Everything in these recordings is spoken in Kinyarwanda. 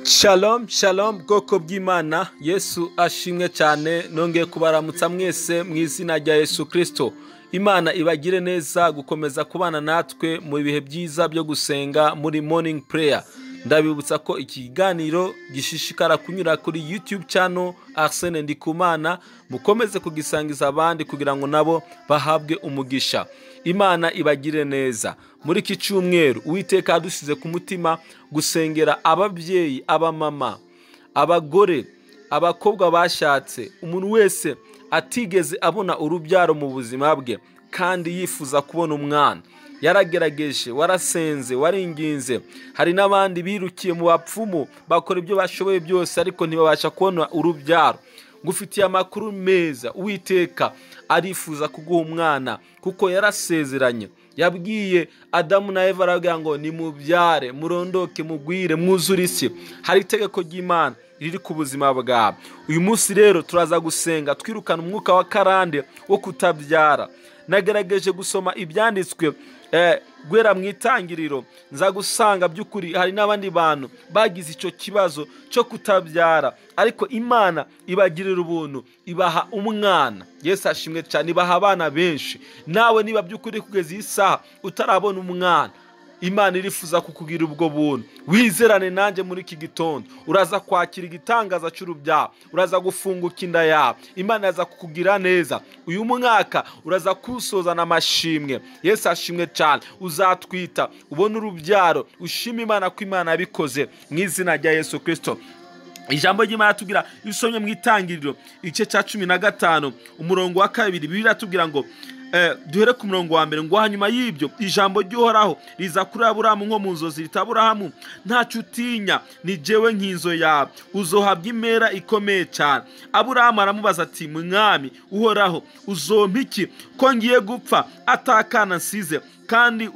Shalom, shalom, bwoko bw'Imana. Yesu ashimwe cyane. Nongeye kubaramutsa mwese mu izina rya Yesu Kristo. Imana ibagire neza gukomeza kubana natwe mu bihe byiza byo gusenga muri morning prayer. Ndabibutsa ko iki kiganiro gishishikara kunyura kuri YouTube channel Arsene Ndikumana, mukomeze kugisangiza abandi kugira ngo nabo bahabwe umugisha. Imana ibagire neza. Muri iki cyumweru Uwiteka adusize ku mutima gusengera ababyeyi, abamama, abagore, abakobwa bashatse, umuntu wese atigeze abona urubyaro mu buzima bwe kandi yifuza kubona umwana. Yaragerageje, warasenze, waringinze. Hari n'abandi birukiye mu bapfumu bakora ibyo bashoboye byose ariko ntibabasha kubona urubyaro. Ngufitiye amakuru meza. Uwiteka arifuza kuguha umwana kuko yarasezeranye. Yabwiye Adamu na Eva aravuga ngo nimubyare, murondoke, mugwire, mwuzure isi. Hari itegeko ry'Imana riri ku buzima bwawe. Uyu munsi rero turaza gusenga twirukana umwuka wa karande wo kutabyara. Nagerageje gusoma ibyanditswe gwera mu itangiriro, nza gusanga by'ukuri hari n'abandi bantu bagize icyo kibazo cyo kutabyara, ariko Imana ibagirira ubuntu, ibaha umwana. Yesu ashimwe cyane, ibaha abana benshi. Nawe niba by'ukuri kugeza iyi saha utarabona umwana, Imana irifuza kukugira ubwo buntu. Wizerane nanjye muri iki gitondo, uraza kwakira igitangaza cy'urubyaro, uraza gufunguka inda yawe, Imana yaza kukugira neza. Uyu mwaka uraza kusozana amashimwe. Yesu ashimwe cyane. Uzatwita ubone urubyaro, ushime Imana ko Imana yabikoze mu izina rya Yesu Kristo. Ijambo ry'Imana tubwira isomye mu itangiriro igice cya 15 umurongo wa 2, Bibiliya atubwira ngo duhere ku murongo wa 1 ngo hanyuma y'ibyo ijambo ry'Uhoraho riza kuri Aburahamu nko mu nzozi riti, Aburahamu ntacyo utinya, ni jewe nk'inzo yawe, uzohabwa impera ikomeye cyane. Aburahamu aramubaza ati, Mwami Uhoraho, uzompa iki ko ngiye gupfa atakana nsize, kandi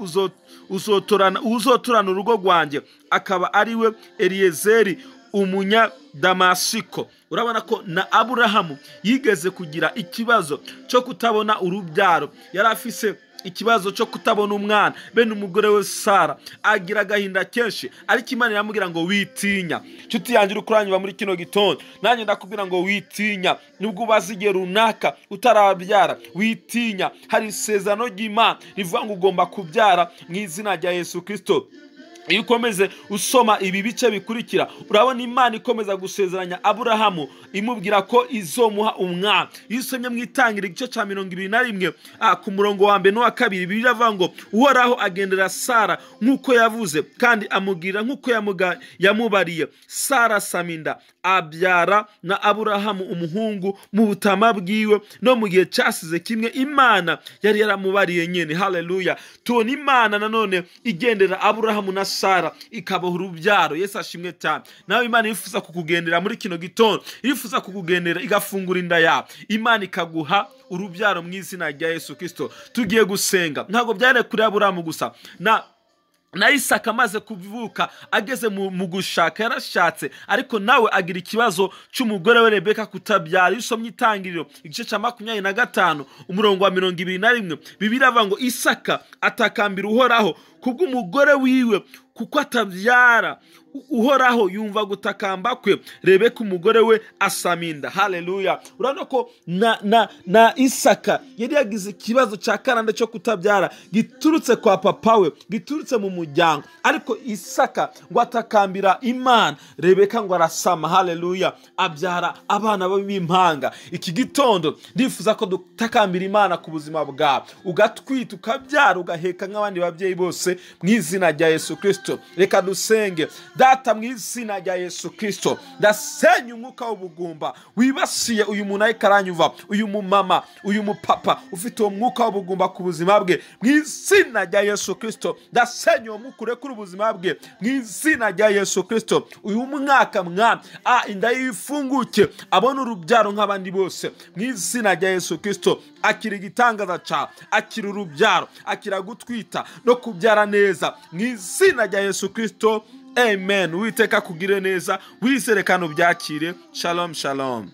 uzotorana urugo rwanjye akaba ariwe Eliyezeri Umunyadamasiko. Urabona ko na Aburahamu yigeze kugira ikibazo cyo kutabona urubyaro. Yari afise ikibazo cyo kutabona umwana. Bene umugore we Sara agira agahinda kenshi, ariko Imana iramubwira ngo witinya. Nshuti yanjye uri kuranyura muri kino gitondo, nanjye ndakubwira ngo witinya. Nubwo ubaza igihe runaka utarabyara, witinya. Hari isezerano ry'Imana rivuga ngo ugomba kubyara mu izina rya Yesu Kristo. Iyo ukomeze usoma ibi bice bikurikira, urabona Imana ikomeza gusezeranya Aburahamu imubwira ko izomuha umwana. Iyo usomye mu itangiriro igice cya 21 ku murongo wa 1 n'uwa 2, Bibiliya avuga ngo Uhoraho agendera Sara nk'uko yavuze kandi amubwira nk'uko yamubariye. Sara saminda abyara na Aburahamu umuhungu mu butama bwiwe no mu gihe cyasize kimwe Imana yari yaramubariye nyene. Haleluya. Tubona Imana nanone igendera Aburahamu na Sara ikabaha urubyaro. Yesu ashimwe cyane. Nawe Imana yifuza kukugendera muri kino gitondo, yifuza kukugendera igafungura inda yawe, Imana ikaguha urubyaro mu izina rya Yesu Kristo. Tugiye gusenga. Ntago byare kuri Aburahamu gusa, na Isaka amaze kuvuka ageze mu gushaka, yarashatse ariko nawe agira ikibazo cy'umugore we Rebeka kutabyara. Iyo usomye itangiriro igice cya 25 umurongo wa 21, Bibiliya avuga ngo Isaka atakambira Uhoraho kubw'umugore wiwe kuko atabyara. Uhoraho yumva gutakamba kwe, Rebeka umugore we asaminda. Haleluya. Urabona ko na Isaka yari yagize ikibazo cya karande cyo kutabyara giturutse kwa papa we, giturutse mu muryango, ariko Isaka ngo atakambira Imana, Rebeka ngo arasama. Haleluya. Abyara abana b'impanga. Iki gitondo ndifuza ko dutakambira Imana ku buzima bwawe, ugatwita, ukabyara, ugaheka nk'abandi babyeyi bose mu izina rya Yesu Kristo. Reka dusenge. Data, mu izina rya Yesu Kristo, ndasenya umwuka w'ubugumba wibasiye uyu muntu ariko aranyumva, uyu mumama, uyu mupapa ufite uwo mwuka w'ubugumba ku buzima bwe. Mu izina rya Yesu Kristo ndasenya uwo mwuka urekura ubuzima bwe mu izina rya Yesu Kristo. Uyu mwaka Mwami inda yifunguke, abona urubyaro nk'abandi bose mu izina rya Yesu Kristo. Akira igitangaza cyawe, akira urubyaro, akira gutwita no kubyara neza mu izina rya Yesu Kristo. Amen. Uwiteka kugire neza, wizerekana ubyakire. Shalom, shalom.